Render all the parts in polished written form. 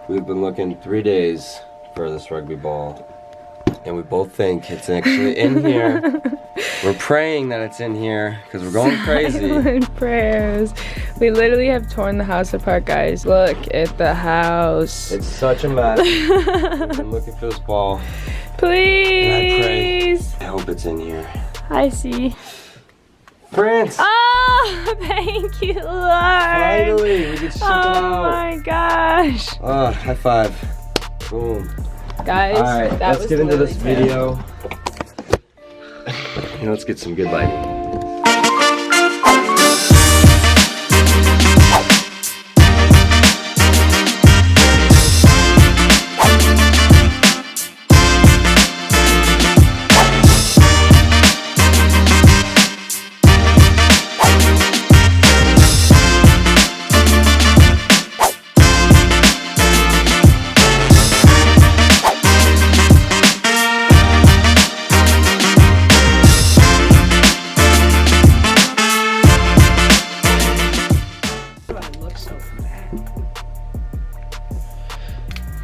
We've been looking 3 days for this rugby ball, and we both think it's actually in here. We're praying that it's in here because we're going crazy. Silent prayers. We literally have torn the house apart, guys. Look at the house. It's such a mess. I'm looking for this ball. Please. I hope it's in here. I see. France! Oh, thank you, Lord. Finally, we can ship it out. Oh my gosh. Oh, high five. Boom. Guys, alright, that let's was get into this literally video. And let's get some good lighting.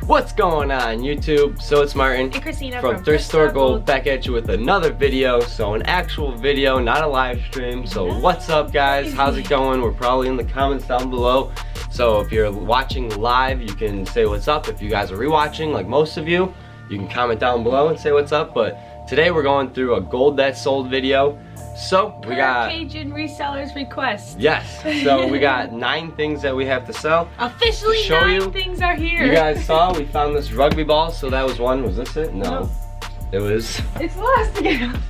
What's going on YouTube? So it's Martin and Christina from Thrift Store Gold back at you with another video. So an actual video, not a live stream. So what's up guys? How's it going? We're probably in the comments down below. So if you're watching live, you can say what's up. If you guys are rewatching, like most of you, you can comment down below and say what's up. But today we're going through a gold that sold video. So we got Cajun resellers request. Yes. So we got 9 things that we have to sell. Officially to show 9 you. things are here. You guys saw we found this rugby ball, so that was one. Was this it? No. It was It's lost again.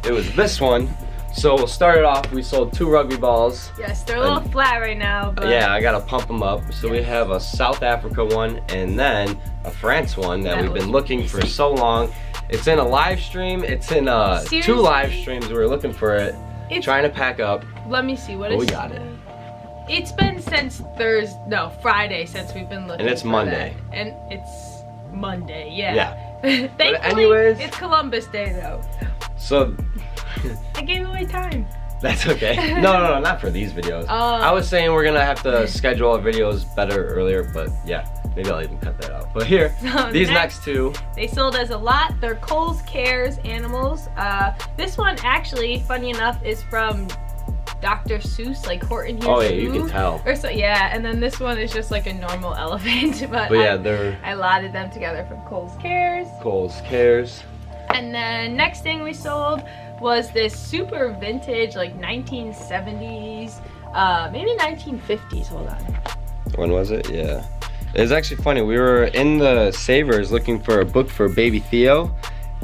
it was this one. So we'll start it off. We sold 2 rugby balls. Yes, they're a little flat right now, but Yeah, I gotta pump them up. So we have a South Africa one and then a France one that we've been looking for so long. It's in a live stream. It's in 2 live streams. We were looking for it. It's, trying to pack up. let me see what But is. we got it. It's been since Friday since we've been looking. And it's for Monday. that. And it's Monday, yeah. Yeah. Thankfully, anyways- it's Columbus Day though. So I gave away time. that's okay. No, not for these videos. I was saying we're gonna have to schedule our videos better earlier, but yeah, maybe I'll even cut that out. But here, So these next 2. They sold as a lot. They're Kohl's Cares animals. This one actually, funny enough, is from Dr. Seuss, like Horton Hears Oh yeah, Who. you can tell. Or so, yeah, and then this one is just like a normal elephant. But yeah, they're I lotted them together from Kohl's Cares. Kohl's Cares. And then next thing we sold was this super vintage, like 1970s, maybe 1950s. Hold on. When was it? Yeah. It's actually funny. We were in the Savers looking for a book for baby Theo,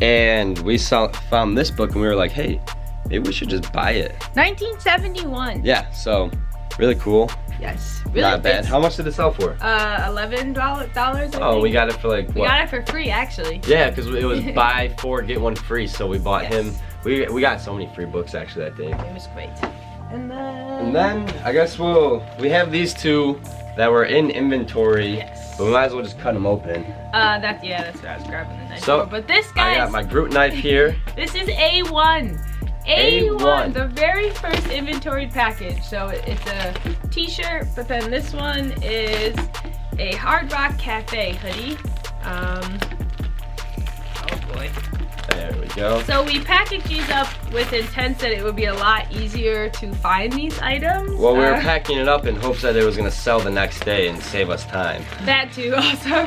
and we found this book, and we were like, hey, maybe we should just buy it. 1971. Yeah. So really cool. Yes. Really, Not bad. it's, How much did it sell for? $11. I Oh, think. we got it for like what? We got it for free, actually. Yeah, because it was buy 4 get 1 free. So we bought Yes. him. We got so many free books actually that day. It was great. And And then I guess we have these 2 that were in inventory. Yes. But we might as well just cut them open. that's what I was grabbing the knife So, for. But this, I guys, got my Groot knife here. this is A1. A1, the very first inventoried package. So it's a t-shirt, but then this one is a Hard Rock Cafe hoodie. Oh boy. There we go. So we packaged these up with intent that it would be a lot easier to find these items. Well, we were packing it up in hopes that it was going to sell the next day and save us time. That too, also.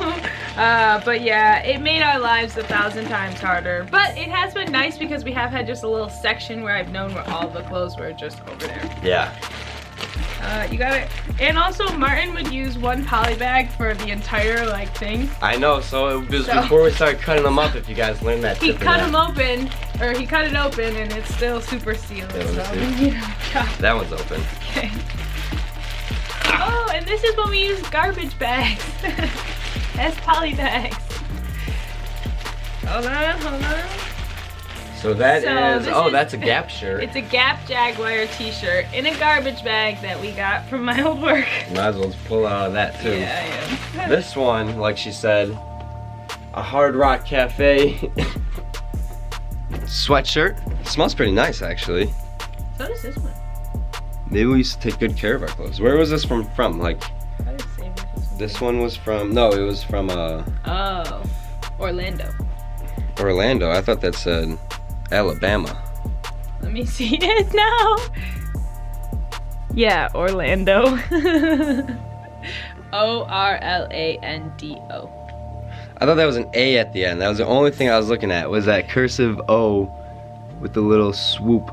But yeah, it made our lives 1,000 times harder. But it has been nice because we have had just a little section where I've known where all the clothes were just over there. Yeah. You got it. And also, Martin would use 1 poly bag for the entire thing. I know, so it was before we started cutting them up, if you guys learned that He tip. cut them open, or he cut it open, and it's still super sealed. Yeah, let me So, see. you know, God. That one's open. Okay. Oh, and this is when we use garbage bags. That's poly bags. Hold on. So that So is, that's a Gap shirt. It's a Gap Jaguar t-shirt in a garbage bag that we got from my old work. Might as well just pull out of that too. Yeah. This one, like she said, a Hard Rock Cafe sweatshirt. It smells pretty nice actually. So does this one. Maybe we used to take good care of our clothes. Where was this from? Like, I just saved it this This one was from, no, it was from Oh, Orlando. Orlando. I thought that said Alabama. Let me see it now. Yeah, Orlando. Orlando. I thought that was an A at the end. That was the only thing I was looking at, was that cursive O with the little swoop.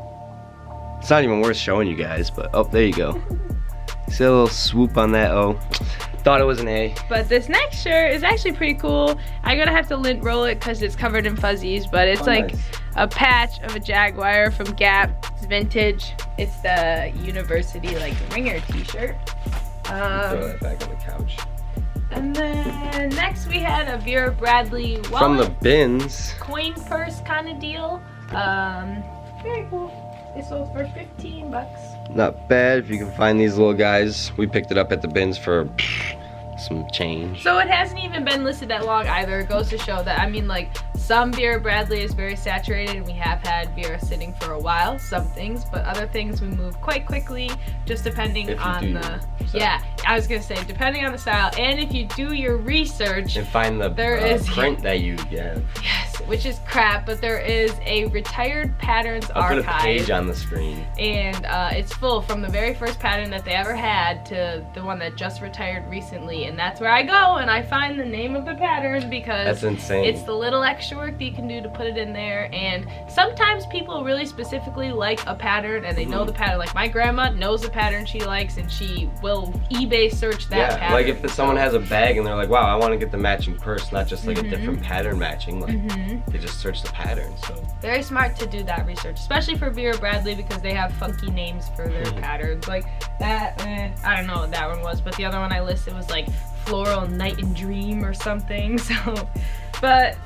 It's not even worth showing you guys, but oh, there you go. See a little swoop on that O. Thought it was an A. But this next shirt is actually pretty cool. I'm gonna have to lint roll it because it's covered in fuzzies, but it's like nice. A patch of a Jaguar from Gap. It's vintage. It's the university like ringer t-shirt. Throw that back on the couch. And then next we had a Vera Bradley wallet. From the bins. Coin purse kind of deal. Very cool. It sold for 15 bucks. Not bad if you can find these little guys. We picked it up at the bins for some change. So it hasn't even been listed that long either. It goes to show that, I mean, like, some Vera Bradley is very saturated and we have had Vera sitting for a while, some things, but other things we move quite quickly, just depending on the, yeah, I was gonna say, depending on the style, and if you do your research and find the print that you get. Yes, which is crap, but there is a retired patterns archive. I'll put a page on the screen. And it's full from the very first pattern that they ever had to the one that just retired recently, and that's where I go and I find the name of the pattern because that's insane. It's the little extra work that you can do to put it in there, and sometimes people really specifically like a pattern and they know the pattern. Like my grandma knows the pattern she likes and she will eBay search that pattern. Like if someone has a bag and they're like, wow, I want to get the matching purse, not just like a different pattern matching, like they just search the pattern. So very smart to do that research, especially for Vera Bradley because they have funky names for their patterns. Like that, I don't know what that one was, but the other one I listed was like Floral Night and Dream or something. So, but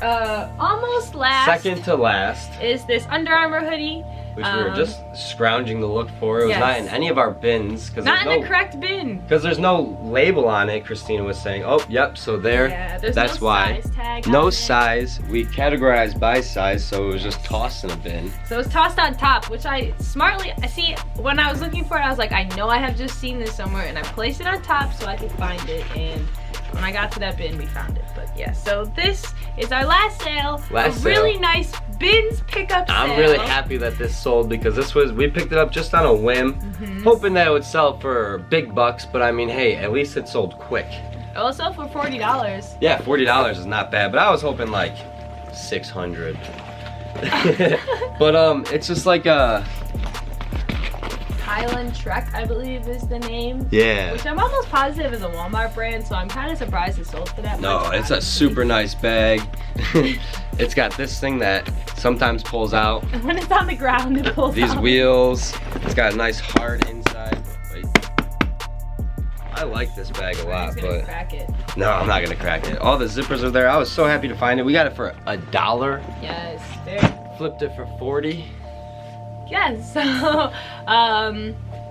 almost last, second to last, is this Under Armour hoodie, which we were just scrounging to look for. It was not in any of our bins because not in the correct bin. Because there's no label on it. Christina was saying, "Oh, yep." So there. Yeah, there's that's no why. Size tag no on size. We categorized by size, so it was just tossed in a bin. So it was tossed on top, which I see. When I was looking for it, I was like, I know I have just seen this somewhere, and I placed it on top so I could find it. And when I got to that bin, we found it. But yeah, so this is our last sale. Really nice bins pickup sale. I'm really happy that this sold because we picked it up just on a whim, hoping that it would sell for big bucks. But I mean, hey, at least it sold quick. It will sell for $40. Yeah, $40 is not bad, but I was hoping like $600. But it's just like a Highland Trek, I believe is the name. Yeah. Which I'm almost positive is a Walmart brand, so I'm kind of surprised it sold for that much. No, it's a super nice bag. It's got this thing that sometimes pulls out. And when it's on the ground, it pulls out. These wheels. It's got a nice hard inside. Wait. I like this bag a lot, but crack it. No, I'm not gonna crack it. All the zippers are there. I was so happy to find it. We got it for $1. Yes, very. Flipped it for 40. Yes, so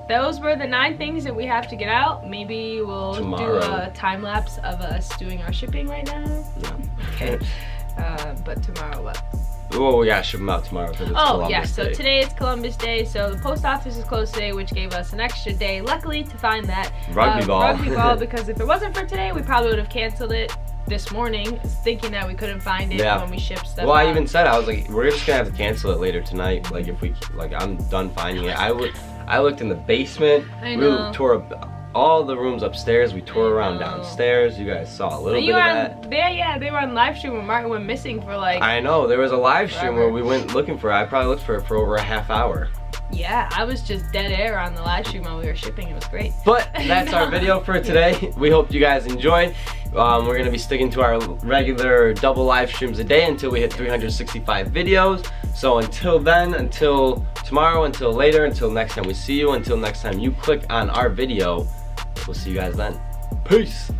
those were the 9 things that we have to get out. Maybe we'll do a time lapse of us doing our shipping right now. Yeah. Okay. But tomorrow what? Well, we gotta ship them out tomorrow because it's Columbus Day. So today is Columbus Day, so the post office is closed today, which gave us an extra day, luckily, to find that rugby ball. Because if it wasn't for today, we probably would have canceled it this morning, thinking that we couldn't find it when we shipped stuff. Well, I even said, I was like, we're just gonna have to cancel it later tonight. Like if I'm done finding it. I looked in the basement. I know. We tore up all the rooms upstairs. We tore around downstairs. You guys saw a little bit of that. They were on live stream when Martin went missing for like. I know, there was a live stream where we went looking for it. I probably looked for it for over a half hour. Yeah, I was just dead air on the live stream while we were shipping. It was great. But that's our video for today. We hope you guys enjoyed. We're going to be sticking to our regular double live streams a day until we hit 365 videos. So until then, until tomorrow, until later, until next time we see you, until next time you click on our video, we'll see you guys then. Peace.